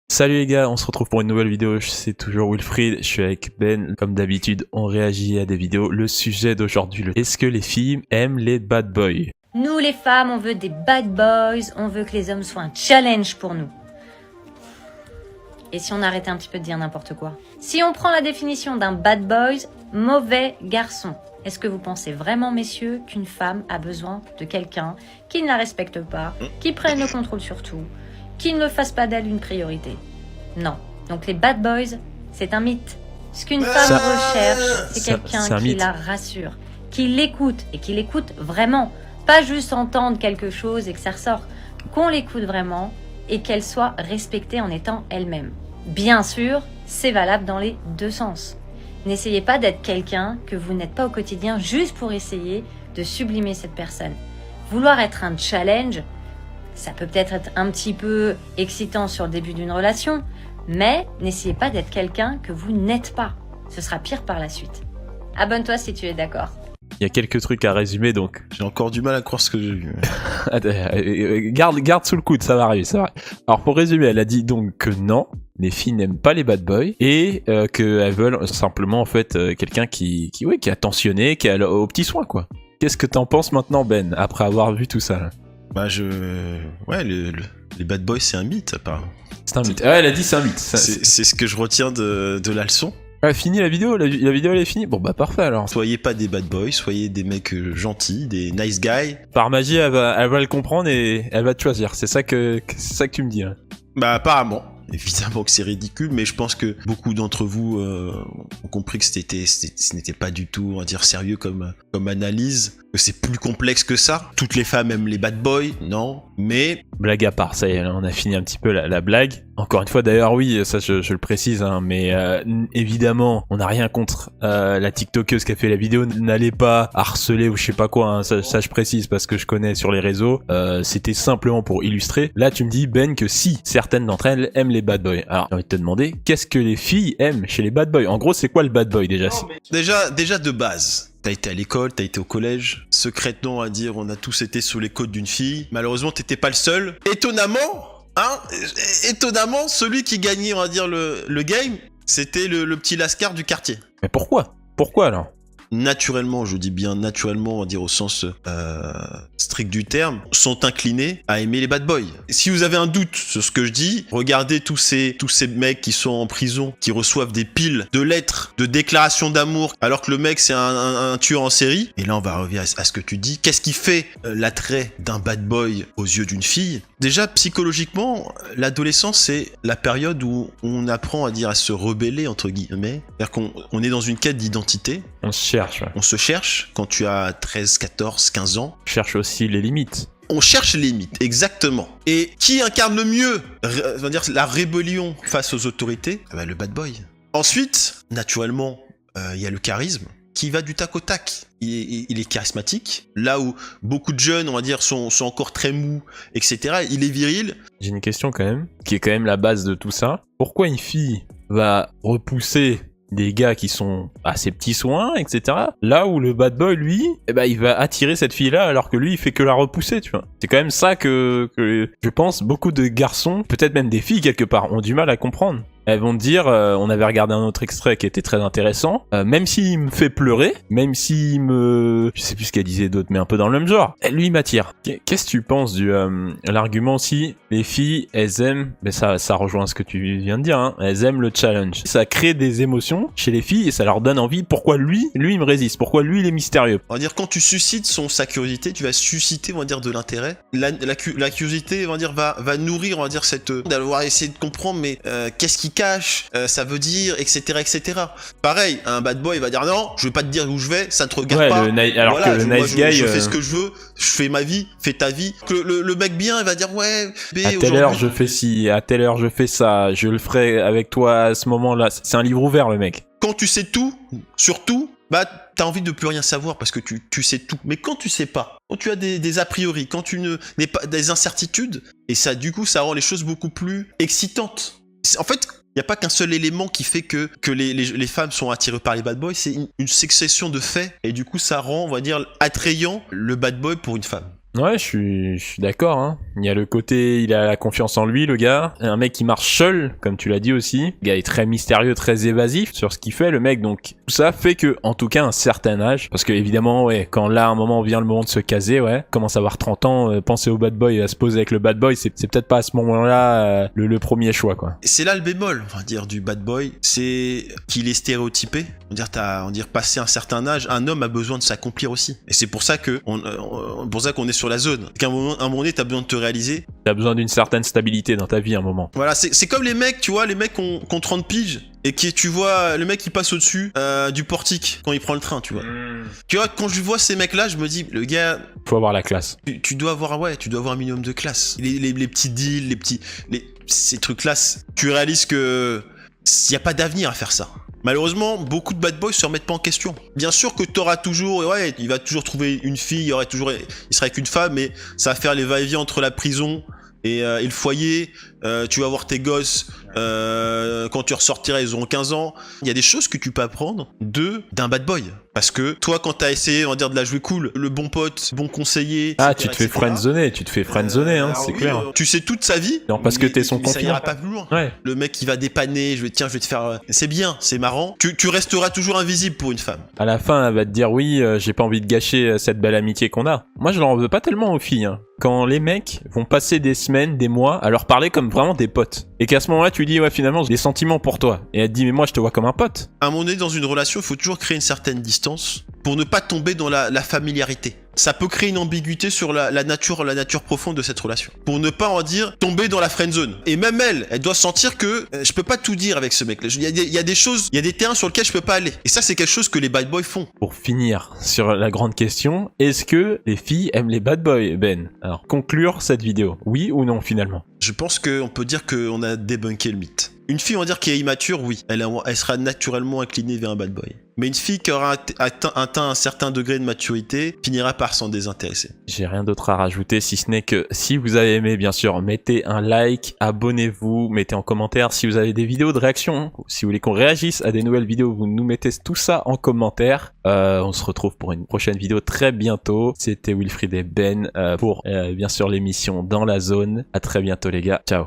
Salut les gars, on se retrouve pour une nouvelle vidéo, c'est toujours Wilfried, je suis avec Ben. Comme d'habitude, on réagit à des vidéos. Le sujet d'aujourd'hui, est-ce que les filles aiment les bad boys? Nous les femmes, on veut des bad boys, on veut que les hommes soient un challenge pour nous. Et si on arrêtait un petit peu de dire n'importe quoi? Si on prend la définition d'un bad boy, mauvais garçon. Est-ce que vous pensez vraiment, messieurs, qu'une femme a besoin de quelqu'un qui ne la respecte pas, qui prenne le contrôle sur tout, qui ne fasse pas d'elle une priorité? Non. Donc les bad boys, c'est un mythe. Ce qu'une femme recherche, c'est quelqu'un qui la rassure, qui l'écoute, et qui l'écoute vraiment. Pas juste entendre quelque chose et que ça ressort. Qu'on l'écoute vraiment et qu'elle soit respectée en étant elle-même. Bien sûr, c'est valable dans les deux sens. N'essayez pas d'être quelqu'un que vous n'êtes pas au quotidien juste pour essayer de sublimer cette personne. Vouloir être un challenge, ça peut peut-être être un petit peu excitant sur le début d'une relation, mais n'essayez pas d'être quelqu'un que vous n'êtes pas. Ce sera pire par la suite. Abonne-toi si tu es d'accord. Il y a quelques trucs à résumer donc. J'ai encore du mal à croire ce que j'ai vu. Garde sous le coude, ça va arriver, ça va. Alors pour résumer, elle a dit donc que non, les filles n'aiment pas les bad boys et qu'elles veulent simplement en fait quelqu'un qui est attentionné, qui a au petit soin quoi. Qu'est-ce que t'en penses maintenant Ben, après avoir vu tout ça là? Bah ouais, les bad boys c'est un mythe apparemment. C'est un mythe. Ah, elle a dit c'est un mythe. C'est ce que je retiens de la leçon. Ah, fini la vidéo, la vidéo elle est finie. Bon bah parfait alors. Soyez pas des bad boys, soyez des mecs gentils, des nice guys. Par magie, elle va le comprendre et elle va te choisir. C'est ça que tu me dis. Hein. Bah apparemment. Évidemment que c'est ridicule, mais je pense que beaucoup d'entre vous ont compris que ce n'était pas du tout, on va dire, sérieux comme analyse, que c'est plus complexe que ça. Toutes les femmes aiment les bad boys, non, mais... Blague à part, ça y est, on a fini un petit peu la blague. Encore une fois, d'ailleurs, oui, ça je le précise, hein, mais évidemment, on n'a rien contre la TikTokeuse qui a fait la vidéo. N'allez pas harceler ou je sais pas quoi, hein, ça je précise parce que je connais sur les réseaux. C'était simplement pour illustrer. Là, tu me dis, Ben, que si certaines d'entre elles aiment les bad boys. Alors, j'ai envie de te demander, qu'est-ce que les filles aiment chez les bad boys? En gros, c'est quoi le bad boy déjà? Déjà de base. T'as été à l'école, t'as été au collège. Secrètement à dire, on a tous été sous les côtes d'une fille. Malheureusement, t'étais pas le seul. Étonnamment, celui qui gagnait, on va dire, le game, c'était le petit lascar du quartier. Mais pourquoi? Pourquoi alors? Naturellement, je dis bien naturellement, on va dire au sens strict du terme, sont inclinés à aimer les bad boys. Si vous avez un doute sur ce que je dis, regardez tous ces mecs qui sont en prison, qui reçoivent des piles de lettres, de déclarations d'amour, alors que le mec c'est un tueur en série. Et là, on va revenir à ce que tu dis. Qu'est-ce qui fait l'attrait d'un bad boy aux yeux d'une fille? Déjà, psychologiquement, l'adolescence, c'est la période où on apprend à se rebeller, entre guillemets. C'est-à-dire qu'on est dans une quête d'identité. On se cherche. Ouais. On se cherche quand tu as 13, 14, 15 ans. On cherche aussi les limites. On cherche les limites, exactement. Et qui incarne le mieux, on va dire, la rébellion face aux autorités? Le bad boy. Ensuite, naturellement, il y a le charisme qui va du tac au tac. Il est charismatique. Là où beaucoup de jeunes, on va dire, sont encore très mous, etc. Il est viril. J'ai une question quand même, qui est quand même la base de tout ça. Pourquoi une fille va repousser des gars qui sont à ses petits soins, etc. Là où le bad boy, lui, il va attirer cette fille-là alors que lui, il fait que la repousser, tu vois. C'est quand même ça que je pense beaucoup de garçons, peut-être même des filles quelque part, ont du mal à comprendre. Elles vont te dire, on avait regardé un autre extrait qui était très intéressant, même s'il me fait pleurer, même s'il me... Je sais plus ce qu'elle disait d'autre, mais un peu dans le même genre, lui il m'attire. Qu'est-ce que tu penses du l'argument si les filles, elles aiment, mais ça rejoint ce que tu viens de dire, hein, elles aiment le challenge. Ça crée des émotions chez les filles et ça leur donne envie. Pourquoi lui il me résiste? Pourquoi lui il est mystérieux? On va dire, quand tu suscites sa curiosité, tu vas susciter, on va dire, de l'intérêt. La curiosité, on va dire, va nourrir, on va dire, d'avoir essayé de comprendre, mais qu'est-ce qui cache, ça veut dire, etc., etc. Pareil, un bad boy va dire non, je vais pas te dire où je vais, ça te regarde pas. Alors voilà, que le nice guy, je fais ce que je veux, je fais ma vie, fais ta vie. Que le mec bien, il va dire ouais. À telle heure je fais ci, à telle heure je fais ça, je le ferai avec toi à ce moment-là. C'est un livre ouvert le mec. Quand tu sais tout, surtout, t'as envie de plus rien savoir parce que tu sais tout. Mais quand tu sais pas, quand tu as des a priori, quand tu n'es pas des incertitudes, et ça, du coup, ça rend les choses beaucoup plus excitantes. En fait, il n'y a pas qu'un seul élément qui fait que les femmes sont attirées par les bad boys, c'est une succession de faits, et du coup ça rend, on va dire, attrayant le bad boy pour une femme. Ouais, je suis d'accord, hein. Il y a le côté, il a la confiance en lui, le gars. Un mec qui marche seul, comme tu l'as dit aussi. Le gars est très mystérieux, très évasif sur ce qu'il fait, le mec. Donc, tout ça fait que, en tout cas, un certain âge. Parce que, évidemment, ouais, quand là, à un moment, vient le moment de se caser, ouais. Commence à avoir 30 ans, penser au bad boy, à se poser avec le bad boy, c'est peut-être pas à ce moment-là le premier choix, quoi. Et c'est là le bémol, on va dire, du bad boy. C'est qu'il est stéréotypé. On va dire, passé un certain âge, un homme a besoin de s'accomplir aussi. Et c'est pour ça que qu'on est sur la zone. Qu'à un moment donné, t'as besoin de te réaliser. T'as besoin d'une certaine stabilité dans ta vie, à un moment. Voilà, c'est comme les mecs, tu vois, les mecs qui ont 30 piges et qui, tu vois, le mec qui passe au-dessus du portique quand il prend le train, tu vois. Tu vois, quand je vois ces mecs-là, je me dis, le gars... Faut avoir la classe. Tu dois avoir un minimum de classe. Les petits deals, ces trucs-là, tu réalises que il n'y a pas d'avenir à faire ça. Malheureusement, beaucoup de bad boys se remettent pas en question. Bien sûr que t'auras toujours, ouais, il va toujours trouver une fille, il sera avec une femme, mais ça va faire les va-et-vient entre la prison et le foyer. Tu vas voir tes gosses, quand tu ressortiras, ils auront 15 ans. Il y a des choses que tu peux apprendre d'un bad boy. Parce que toi, quand t'as essayé, on va dire, de la jouer cool, le bon pote, bon conseiller... Ah, tu te fais friendzoner, hein, c'est oui, clair. Tu sais toute sa vie. Non, parce que t'es son confident. Ça ira confident. pas plus loin. Ouais. Le mec qui va dépanner, je vais te faire... C'est bien, c'est marrant. Tu resteras toujours invisible pour une femme. À la fin, elle va te dire oui, j'ai pas envie de gâcher cette belle amitié qu'on a. Moi, je leur veux pas tellement aux filles, hein. Quand les mecs vont passer des semaines, des mois à leur parler comme vraiment des potes. Et qu'à ce moment-là, tu dis, ouais, finalement, j'ai des sentiments pour toi. Et elle te dit, mais moi, je te vois comme un pote. À un moment donné, dans une relation, il faut toujours créer une certaine distance pour ne pas tomber dans la familiarité. Ça peut créer une ambiguïté sur la nature profonde de cette relation. Pour ne pas, en dire, tomber dans la friendzone. Et même elle doit sentir que je peux pas tout dire avec ce mec-là. Il y a des choses, il y a des terrains sur lesquels je peux pas aller. Et ça, c'est quelque chose que les bad boys font. Pour finir sur la grande question, est-ce que les filles aiment les bad boys, Ben? Alors, conclure cette vidéo. Oui ou non, finalement? Je pense qu'on peut dire qu'on a débunké le mythe. Une fille, on va dire, qui est immature, oui. Elle sera naturellement inclinée vers un bad boy. Mais une fille qui aura atteint un certain degré de maturité finira par s'en désintéresser. J'ai rien d'autre à rajouter, si ce n'est que si vous avez aimé, bien sûr, mettez un like, abonnez-vous, mettez en commentaire si vous avez des vidéos de réaction, si vous voulez qu'on réagisse à des nouvelles vidéos, vous nous mettez tout ça en commentaire. On se retrouve pour une prochaine vidéo très bientôt. C'était Wilfried et Ben pour, bien sûr, l'émission Dans la Zone. À très bientôt, les gars. Ciao.